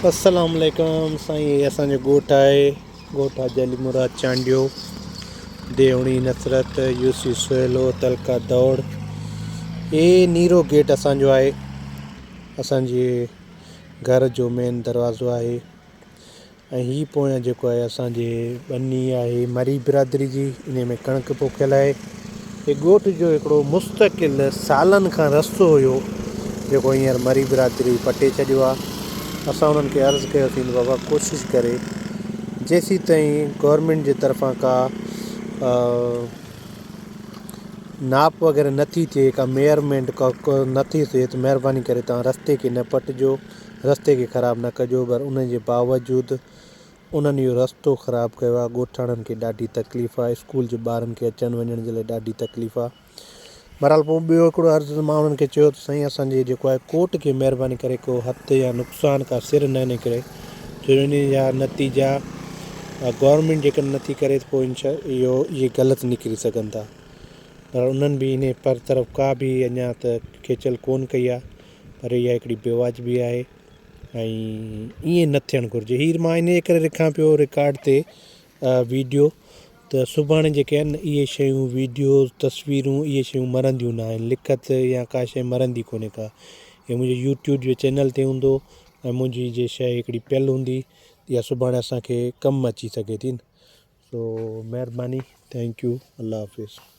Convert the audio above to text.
अस्सलाम वालेकुम साईं। असांजो ॻोठु आहे, ॻोठु आहे जली मुराद चांडियो, देवणी नसरत, यूसी सुहेलो, तलका दौड़। ये नीरो गेट असांजो आहे, असांजे घर जो मेन दरवाज़ो आहे। ऐं हीअ पोयां जेको आहे असांजे बनी आहे मरी बिरादरी जी, इन में कणिक पोखियल आहे। हे ॻोठ जो हिकिड़ो मुस्तक़िल सालनि खां रस्तो हुयो, जेको हींअर मरी बिरादरी पटे छॾियो आहे। असां उन्हनि खे अर्ज़ु कयोसीं बाबा कोशिशि करे जेसीं ताईं गवर्नमेंट जे तरफ़ां का नाप वग़ैरह नथी थिए, का मेयरमेंट का नथी थिए, त महिरबानी करे तव्हां रस्ते खे न पटिजो, रस्ते खे ख़राबु न कजो। पर उन जे बावजूदि उन्हनि इहो रस्तो ख़राबु कयो आहे। ॻोठाणनि खे ॾाढी तकलीफ़ आहे, स्कूल जे ॿारनि खे अचण वञण जे लाइ ॾाढी तकलीफ़ आहे। बहरहाल पोइ ॿियो हिकिड़ो अर्ज़ु मां उन्हनि खे चयो त साईं असांजे जेको आहे कोर्ट खे महिरबानी करे को हथु या नुक़सानु का सिर न निकिरे, छो इन जा नतीजा गवर्नमेंट जेकॾहिं नथी करे त पोइ इहे ग़लति निकिरी सघनि था। पर उन्हनि बि इन पर तरफ़ का बि अञा त खेचल कोन कई आहे, पर इहा हिकिड़ी बेवाजिबी आहे ऐं ईअं न थियणु घुरिजे। हीअ मां इन करे लिखां पियो रिकॉर्ड ते वीडियो, त सुभाणे जेके आहिनि इहे शयूं वीडियोज़ तस्वीरूं इहे शयूं मरंदियूं न आहिनि। लिखत या का शइ मरंदी कोन्हे का। इहे मुंहिंजे यूट्यूब जे चैनल ते हूंदो ऐं मुंहिंजी जे शइ हिकिड़ी पियल हूंदी, इहा सुभाणे असांखे कमु अची सघे थी। सो महिरबानी, थैंक यू, अल्लाह हाफ़िज़।